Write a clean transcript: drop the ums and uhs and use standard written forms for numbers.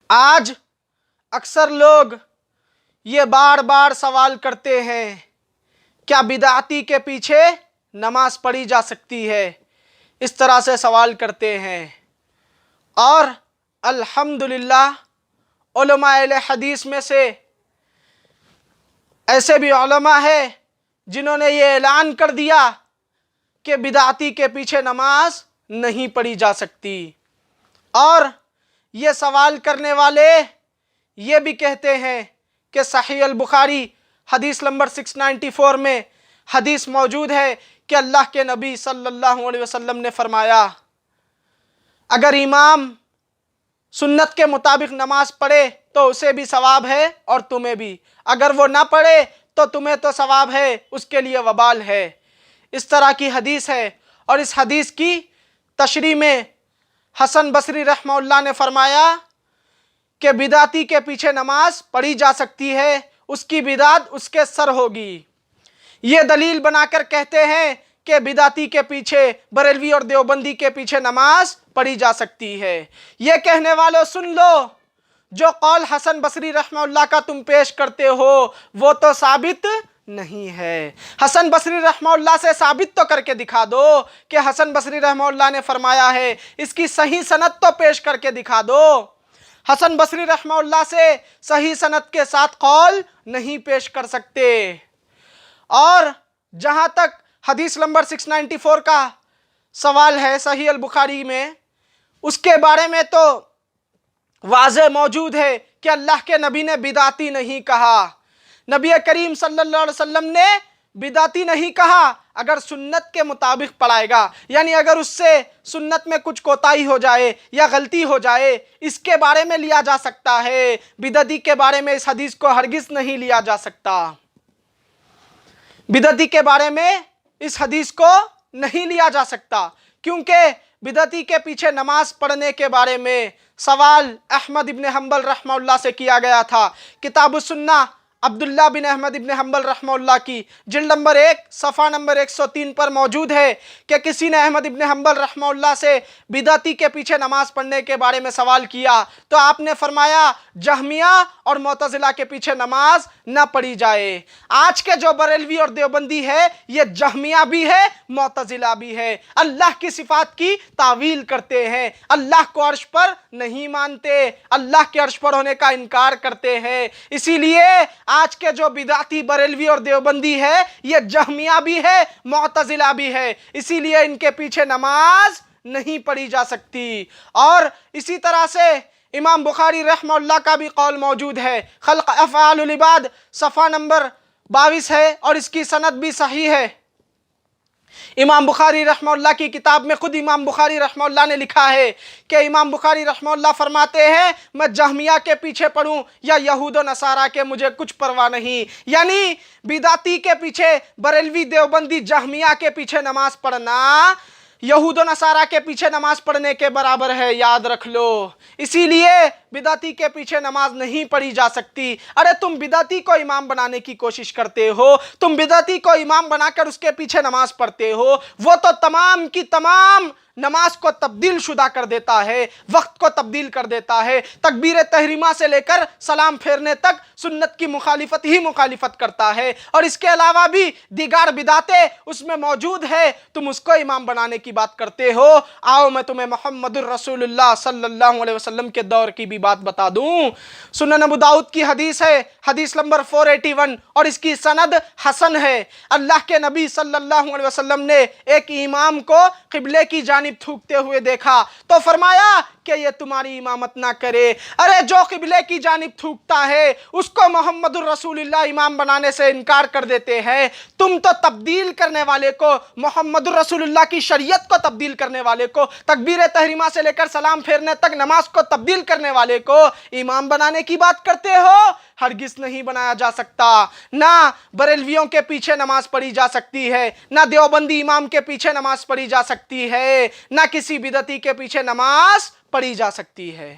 آج اکثر لوگ یہ بار بار سوال کرتے ہیں، کیا بدعتی کے پیچھے نماز پڑھی جا سکتی ہے؟ اس طرح سے سوال کرتے ہیں، اور الحمدللہ علماء اہل حدیث میں سے ایسے بھی علماء ہیں جنہوں نے یہ اعلان کر دیا کہ بدعتی کے پیچھے نماز نہیں پڑھی جا سکتی۔ اور یہ سوال کرنے والے یہ بھی کہتے ہیں کہ صحیح البخاری حدیث نمبر 694 میں حدیث موجود ہے کہ اللہ کے نبی صلی اللہ علیہ وسلم نے فرمایا، اگر امام سنت کے مطابق نماز پڑھے تو اسے بھی ثواب ہے اور تمہیں بھی، اگر وہ نہ پڑھے تو تمہیں تو ثواب ہے، اس کے لیے وبال ہے۔ اس طرح کی حدیث ہے، اور اس حدیث کی تشریح میں حسن بصری رحمہ اللہ نے فرمایا کہ بدعتی کے پیچھے نماز پڑھی جا سکتی ہے، اس کی بدعت اس کے سر ہوگی۔ یہ دلیل بنا کر کہتے ہیں کہ بدعتی کے پیچھے، بریلوی اور دیوبندی کے پیچھے نماز پڑھی جا سکتی ہے۔ یہ کہنے والوں سن لو، جو قول حسن بصری رحمہ اللہ کا تم پیش کرتے ہو وہ تو ثابت نہیں ہے۔ حسن بصری رحمہ اللہ سے ثابت تو کر کے دکھا دو کہ حسن بصری رحمہ اللہ نے فرمایا ہے، اس کی صحیح سند تو پیش کر کے دکھا دو۔ حسن بصری رحمہ اللہ سے صحیح سند کے ساتھ قول نہیں پیش کر سکتے۔ اور جہاں تک حدیث نمبر 694 کا سوال ہے صحیح البخاری میں، اس کے بارے میں تو واضح موجود ہے کہ اللہ کے نبی نے بدعتی نہیں کہا۔ نبی کریم صلی اللہ علیہ وسلم نے بدعتی نہیں کہا، اگر سنت کے مطابق پڑھائے گا، یعنی اگر اس سے سنت میں کچھ کوتاہی ہو جائے یا غلطی ہو جائے، اس کے بارے میں لیا جا سکتا ہے۔ بدعتی کے بارے میں اس حدیث کو ہرگز نہیں لیا جا سکتا۔ بدعتی کے بارے میں اس حدیث کو نہیں لیا جا سکتا، کیونکہ بدعتی کے پیچھے نماز پڑھنے کے بارے میں سوال احمد ابن حنبل رحمہ اللہ سے کیا گیا تھا۔ کتاب السنہ عبداللہ بن احمد ابن حنبل رحمہ اللہ کی جلد نمبر 1 صفحہ نمبر 103 پر موجود ہے کہ کسی نے احمد ابن حنبل رحمہ اللہ سے بدعتی کے پیچھے نماز پڑھنے کے بارے میں سوال کیا، تو آپ نے فرمایا جہمیہ اور معتزلہ کے پیچھے نماز نہ پڑھی جائے۔ آج کے جو بریلوی اور دیوبندی ہے، یہ جہمیہ بھی ہے، معتزلہ بھی ہے، اللہ کی صفات کی تعویل کرتے ہیں، اللہ کو عرش پر نہیں مانتے، اللہ کے عرش پر ہونے کا انکار کرتے ہیں۔ اسی لیے آج کے جو بدعتی بریلوی اور دیوبندی ہے، یہ جہمیہ بھی ہے، معتزلہ بھی ہے، اسی لیے ان کے پیچھے نماز نہیں پڑھی جا سکتی۔ اور اسی طرح سے امام بخاری رحمہ اللہ کا بھی قول موجود ہے، خلق افعال العباد صفحہ نمبر 22 ہے، اور اس کی سند بھی صحیح ہے۔ امام بخاری رحمہ اللہ کی کتاب میں خود امام بخاری رحمہ اللہ نے لکھا ہے کہ امام بخاری رحمہ اللہ فرماتے ہیں، میں جہمیہ کے پیچھے پڑھوں یا یہود و نصارہ کے، مجھے کچھ پرواہ نہیں۔ یعنی بدعتی کے پیچھے، بریلوی دیوبندی جہمیہ کے پیچھے نماز پڑھنا یہود و نصارہ کے پیچھے نماز پڑھنے کے برابر ہے، یاد رکھ لو۔ اسی لیے بدعتی کے پیچھے نماز نہیں پڑھی جا سکتی۔ ارے تم بدعتی کو امام بنانے کی کوشش کرتے ہو، تم بدعتی کو امام بنا کر اس کے پیچھے نماز پڑھتے ہو، وہ تو تمام کی تمام نماز کو تبدیل شدہ کر دیتا ہے، وقت کو تبدیل کر دیتا ہے، تکبیر تحریمہ سے لے کر سلام پھیرنے تک سنت کی مخالفت ہی مخالفت کرتا ہے، اور اس کے علاوہ بھی دیگر بدعتیں اس میں موجود ہے، تم اس کو امام بنانے کی بات کرتے ہو۔ آؤ میں تمہیں محمد الرسول اللہ صلی اللہ علیہ وسلم کے دور کی بھی بات بتا دوں۔ سنن ابو داؤد کی حدیث ہے، حدیث نمبر 481، اور اس کی سند حسن ہے۔ اللہ کے نبی صلی اللہ علیہ وسلم نے ایک امام کو قبلے کی جانب تھوکتے ہوئے دیکھا تو فرمایا کہ یہ تمہاری امامت نہ کرے۔ ارے جو قبلے کی جانب تھوکتا ہے اس کو محمد الرسول اللہ امام بنانے سے انکار کر دیتے ہیں، تم تو تبدیل کرنے والے کو، محمد الرسول اللہ کی شریعت کو تبدیل کرنے والے کو، تکبیر تحریمہ سے لے کر سلام پھیرنے تک نماز کو تبدیل کرنے والے کو امام بنانے کی بات کرتے ہو۔ ہرگز نہیں بنایا جا سکتا۔ نہ بریلویوں کے پیچھے نماز پڑھی جا سکتی ہے، نہ دیوبندی امام کے پیچھے نماز پڑھی جا سکتی ہے، نہ کسی بدعتی کے پیچھے نماز پڑھی جا سکتی ہے۔